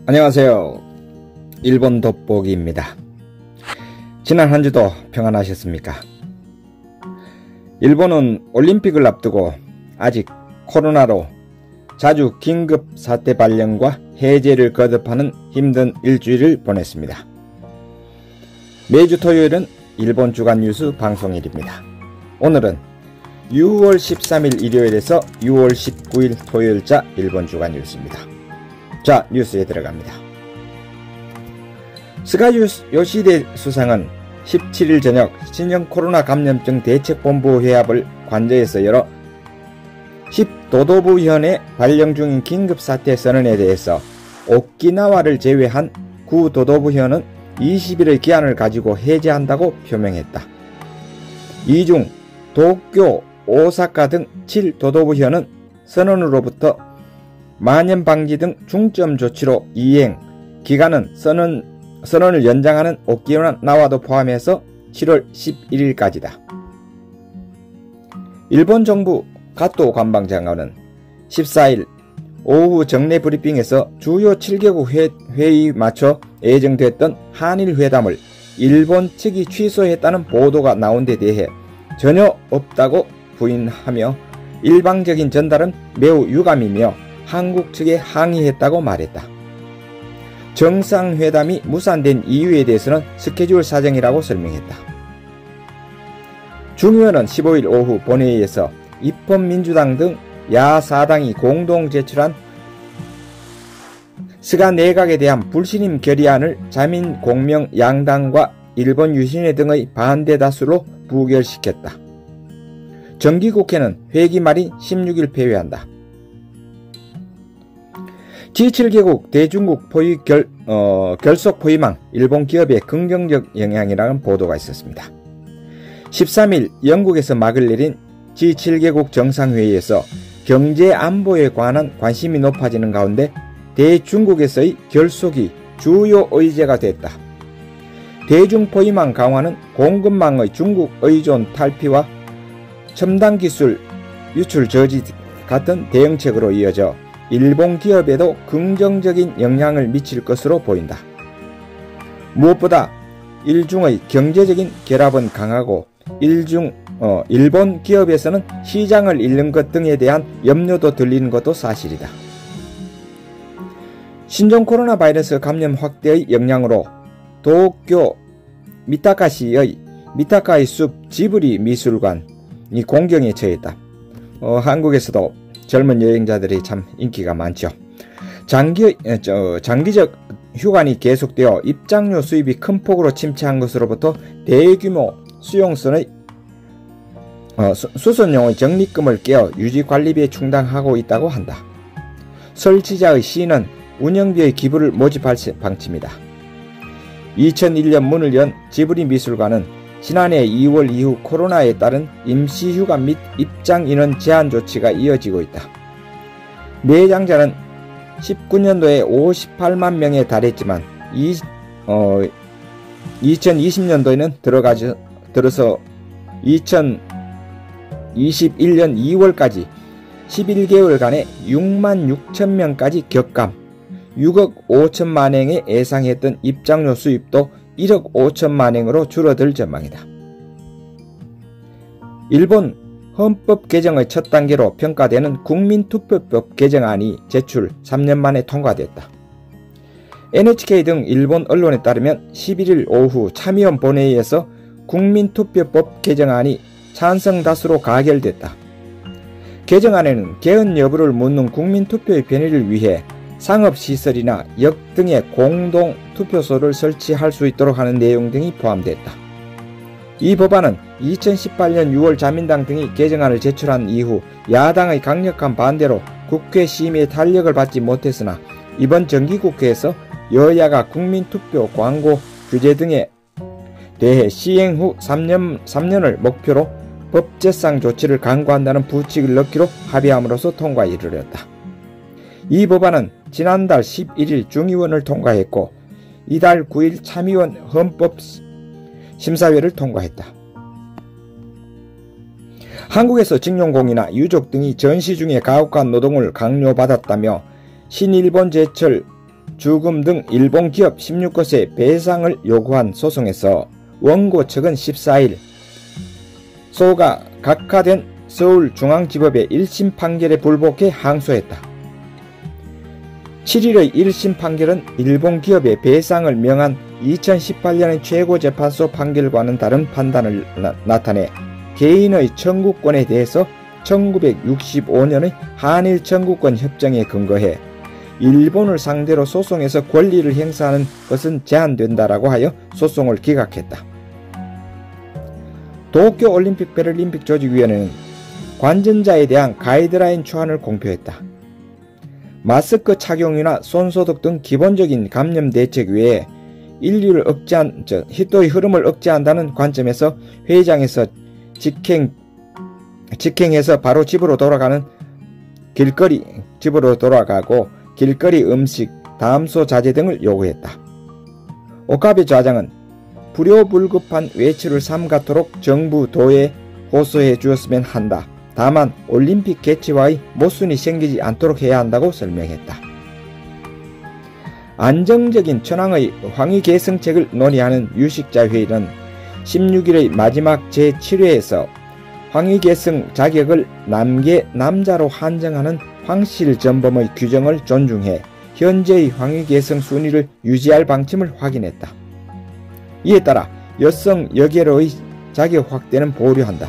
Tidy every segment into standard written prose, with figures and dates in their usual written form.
안녕하세요. 일본 돋보기입니다. 지난 한 주도 평안하셨습니까? 일본은 올림픽을 앞두고 아직 코로나로 자주 긴급 사태 발령과 해제를 거듭하는 힘든 일주일을 보냈습니다. 매주 토요일은 일본 주간 뉴스 방송일입니다. 오늘은 6월 13일 일요일에서 6월 19일 토요일자 일본 주간 뉴스입니다. 자, 뉴스에 들어갑니다. 스가 요시히데 수상은 17일 저녁 신형 코로나 감염증 대책본부 회합을 관저에서 열어 10도도부현의 발령 중인 긴급사태 선언에 대해서 오키나와를 제외한 9도도부현은 20일의 기한을 가지고 해제한다고 표명했다. 이 중 도쿄, 오사카 등 7도도부현은 선언으로부터 만연방지 등 중점 조치로 이행, 기간은 선언을 연장하는 오키나와도 포함해서 7월 11일까지다. 일본 정부 가토 관방장관은 14일 오후 정례 브리핑에서 주요 7개국 회의 맞춰 예정됐던 한일 회담을 일본 측이 취소했다는 보도가 나온 데 대해 전혀 없다고 부인하며 일방적인 전달은 매우 유감이며 한국 측에 항의했다고 말했다. 정상회담이 무산된 이유에 대해서는 스케줄 사정이라고 설명했다. 중의원은 15일 오후 본회의에서 입헌민주당 등 야4당이 공동 제출한 스가 내각에 대한 불신임 결의안을 자민공명 양당과 일본 유신회 등의 반대 다수로 부결시켰다. 정기국회는 회기 말인 16일 폐회한다. G7개국 대중국 포위 결속 포위망 일본 기업에 긍정적 영향이라는 보도가 있었습니다. 13일 영국에서 막을 내린 G7개국 정상회의에서 경제 안보에 관한 관심이 높아지는 가운데 대중국에서의 결속이 주요 의제가 됐다. 대중포위망 강화는 공급망의 중국 의존 탈피와 첨단 기술 유출 저지 같은 대응책으로 이어져 일본 기업에도 긍정적인 영향을 미칠 것으로 보인다. 무엇보다 일중의 경제적인 결합은 강하고 일본 기업에서는 시장을 잃는 것 등에 대한 염려도 들리는 것도 사실이다. 신종 코로나 바이러스 감염 확대의 영향으로 도쿄 미타카시의 미타카이 숲 지브리 미술관이 공경에 처했다. 한국에서도 젊은 여행자들이 참 인기가 많죠. 장기적 휴관이 계속되어 입장료 수입이 큰 폭으로 침체한 것으로부터 대규모 수용선의 수선용의 적립금을 깨어 유지관리비에 충당하고 있다고 한다. 설치자의 시는 운영비의 기부를 모집할 방침이다. 2001년 문을 연 지브리 미술관은 지난해 2월 이후 코로나에 따른 임시휴가 및 입장 인원 제한 조치가 이어지고 있다. 내장자는 19년도에 58만 명에 달했지만 2020년도에는 들어서 2021년 2월까지 11개월간에 6만 6천 명까지 격감, 6억 5천만 행에 예상했던 입장료 수입도 1억 5천만 행으로 줄어들 전망이다. 일본 헌법 개정의 첫 단계로 평가되는 국민투표법 개정안이 제출 3년 만에 통과됐다. NHK 등 일본 언론에 따르면 11일 오후 참의원 본회의에서 국민투표법 개정안이 찬성 다수로 가결됐다. 개정안에는 개헌 여부를 묻는 국민투표의 편의를 위해 상업시설이나 역 등에 공동 투표소를 설치할 수 있도록 하는 내용 등이 포함됐다. 이 법안은 2018년 6월 자민당 등이 개정안을 제출한 이후 야당의 강력한 반대로 국회 심의에 탄력을 받지 못했으나 이번 정기국회에서 여야가 국민투표 광고 규제 등에 대해 시행 후 3년을 목표로 법제상 조치를 강구한다는 부칙을 넣기로 합의함으로써 통과에 이르렀다. 이 법안은 지난달 11일 중의원을 통과했고 이달 9일 참의원 헌법심사위를 통과했다. 한국에서 징용공이나 유족 등이 전시 중에 가혹한 노동을 강요받았다며 신일본 제철 주금 등 일본 기업 16곳에 배상을 요구한 소송에서 원고 측은 14일 소가 각하된 서울중앙지법의 1심 판결에 불복해 항소했다. 7일의 1심 판결은 일본 기업에 배상을 명한 2018년의 최고재판소 판결과는 다른 판단을 나타내 개인의 청구권에 대해서 1965년의 한일 청구권 협정에 근거해 일본을 상대로 소송에서 권리를 행사하는 것은 제한된다라고 하여 소송을 기각했다. 도쿄올림픽 패럴림픽 조직위원회는 관전자에 대한 가이드라인 초안을 공표했다. 마스크 착용이나 손소독 등 기본적인 감염 대책 외에 인류를 히토의 흐름을 억제한다는 관점에서 회의장에서 직행해서 바로 집으로 돌아가고 길거리 음식, 담소 자제 등을 요구했다. 오카베 좌장은 불효불급한 외출을 삼가토록 정부, 도에 호소해 주었으면 한다. 다만 올림픽 개최와의 모순이 생기지 않도록 해야 한다고 설명했다. 안정적인 천황의 황위 계승책을 논의하는 유식자 회의는 16일의 마지막 제7회에서 황위 계승 자격을 남자로 한정하는 황실 전범의 규정을 존중해 현재의 황위 계승 순위를 유지할 방침을 확인했다. 이에 따라 여성 여계로의 자격 확대는 보류한다.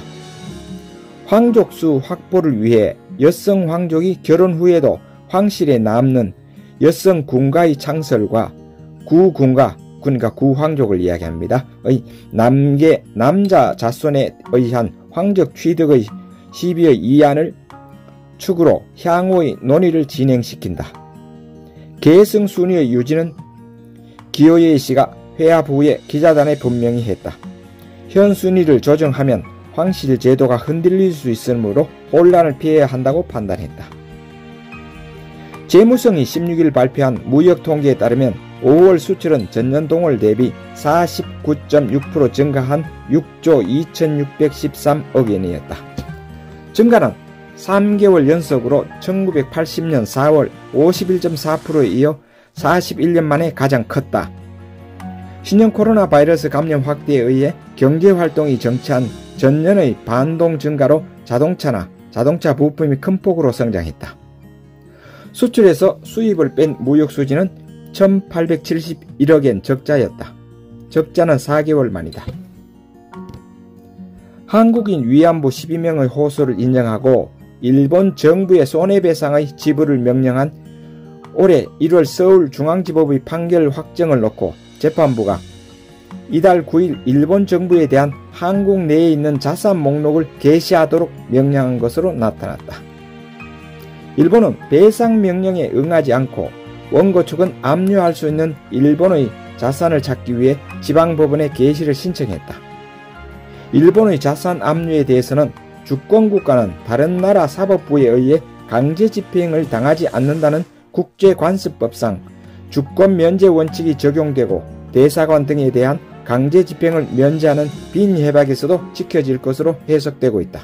황족 수 확보를 위해 여성 황족이 결혼 후에도 황실에 남는 여성 군가의 창설과 구군가, 그러니까 구황족을 이야기합니다. 남자 자손에 의한 황적 취득의 시비의 이안을 축으로 향후의 논의를 진행시킨다. 계승 순위의 유지는 기요예 씨가 회합 후에 기자단에 분명히 했다. 현 순위를 조정하면 황실 제도가 흔들릴 수 있으므로 혼란을 피해야 한다고 판단했다. 재무성이 16일 발표한 무역 통계에 따르면 5월 수출은 전년 동월 대비 49.6% 증가한 6조 2613억 엔이었다. 증가는 3개월 연속으로 1980년 4월 51.4%에 이어 41년 만에 가장 컸다. 신형 코로나 바이러스 감염 확대에 의해 경제활동이 정체한 전년의 반동 증가로 자동차 부품이 큰 폭으로 성장했다. 수출에서 수입을 뺀 무역 수지는 1871억엔 적자였다. 적자는 4개월 만이다. 한국인 위안부 12명의 호소를 인정하고 일본 정부의 손해배상의 지불을 명령한 올해 1월 서울중앙지법의 판결 확정을 놓고 재판부가 이달 9일 일본 정부에 대한 한국 내에 있는 자산 목록을 게시하도록 명령한 것으로 나타났다. 일본은 배상 명령에 응하지 않고 원고 측은 압류할 수 있는 일본의 자산을 찾기 위해 지방법원에 게시를 신청했다. 일본의 자산 압류에 대해서는 주권국가는 다른 나라 사법부에 의해 강제 집행을 당하지 않는다는 국제관습법상 주권 면제 원칙이 적용되고 대사관 등에 대한 강제 집행을 면제하는 빈협약에서도 지켜질 것으로 해석되고 있다.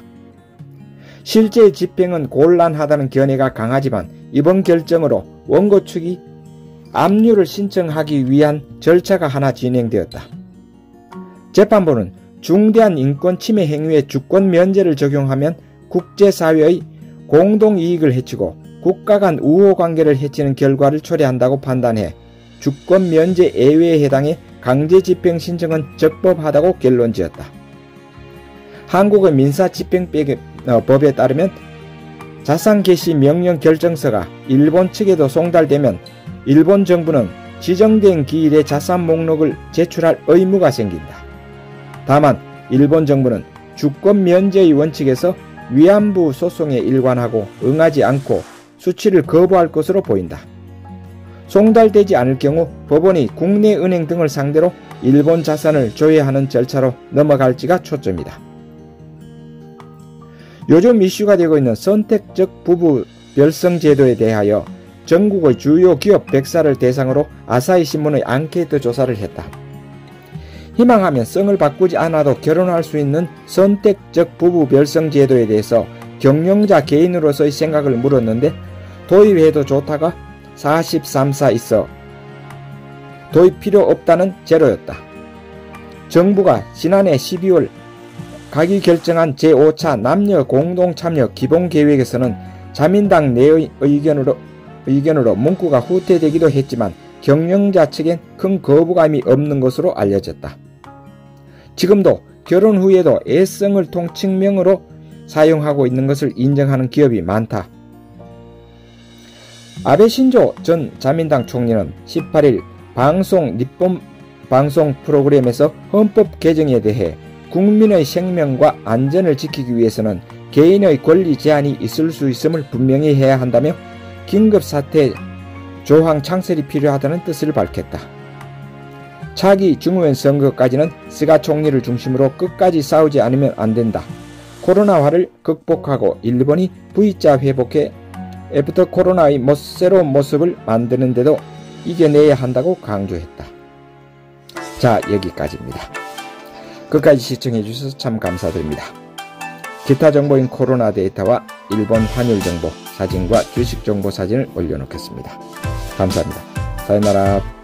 실제 집행은 곤란하다는 견해가 강하지만 이번 결정으로 원고 측이 압류를 신청하기 위한 절차가 하나 진행되었다. 재판부는 중대한 인권 침해 행위에 주권 면제를 적용하면 국제사회의 공동이익을 해치고 국가 간 우호관계를 해치는 결과를 초래한다고 판단해 주권 면제 예외에 해당해 강제 집행 신청은 적법하다고 결론지었다. 한국의 민사집행법에 따르면 자산 개시 명령 결정서가 일본 측에도 송달되면 일본 정부는 지정된 기일에 자산 목록을 제출할 의무가 생긴다. 다만 일본 정부는 주권 면제의 원칙에서 위안부 소송에 일관하고 응하지 않고 수치를 거부할 것으로 보인다. 송달되지 않을 경우 법원이 국내 은행 등을 상대로 일본 자산을 조회하는 절차로 넘어갈지가 초점이다. 요즘 이슈가 되고 있는 선택적 부부 별성 제도에 대하여 전국의 주요 기업 100사를 대상으로 아사히 신문의 앙케이트 조사를 했다. 희망하면 성을 바꾸지 않아도 결혼할 수 있는 선택적 부부 별성 제도에 대해서 경영자 개인으로서의 생각을 물었는데 도입해도 좋다가 43사 있어 도입 필요 없다는 제로였다. 정부가 지난해 12월 가기 결정한 제5차 남녀 공동참여 기본계획에서는 자민당 내의 의견으로 문구가 후퇴되기도 했지만 경영자 측엔 큰 거부감이 없는 것으로 알려졌다. 지금도 결혼 후에도 애성을 통칭명으로 사용하고 있는 것을 인정하는 기업이 많다. 아베 신조 전 자민당 총리는 18일 니폰 방송 프로그램에서 헌법 개정에 대해 국민의 생명과 안전을 지키기 위해서는 개인의 권리 제한이 있을 수 있음을 분명히 해야 한다며 긴급사태 조항 창설이 필요하다는 뜻을 밝혔다. 차기 중의원 선거까지는 스가 총리를 중심으로 끝까지 싸우지 않으면 안 된다. 코로나화를 극복하고 일본이 V자 회복해 애프터 코로나의 새로운 모습을 만드는 데도 이겨내야 한다고 강조했다. 자, 여기까지입니다. 끝까지 시청해주셔서 참 감사드립니다. 기타 정보인 코로나 데이터와 일본 환율 정보 사진과 주식 정보 사진을 올려놓겠습니다. 감사합니다. 사요나라.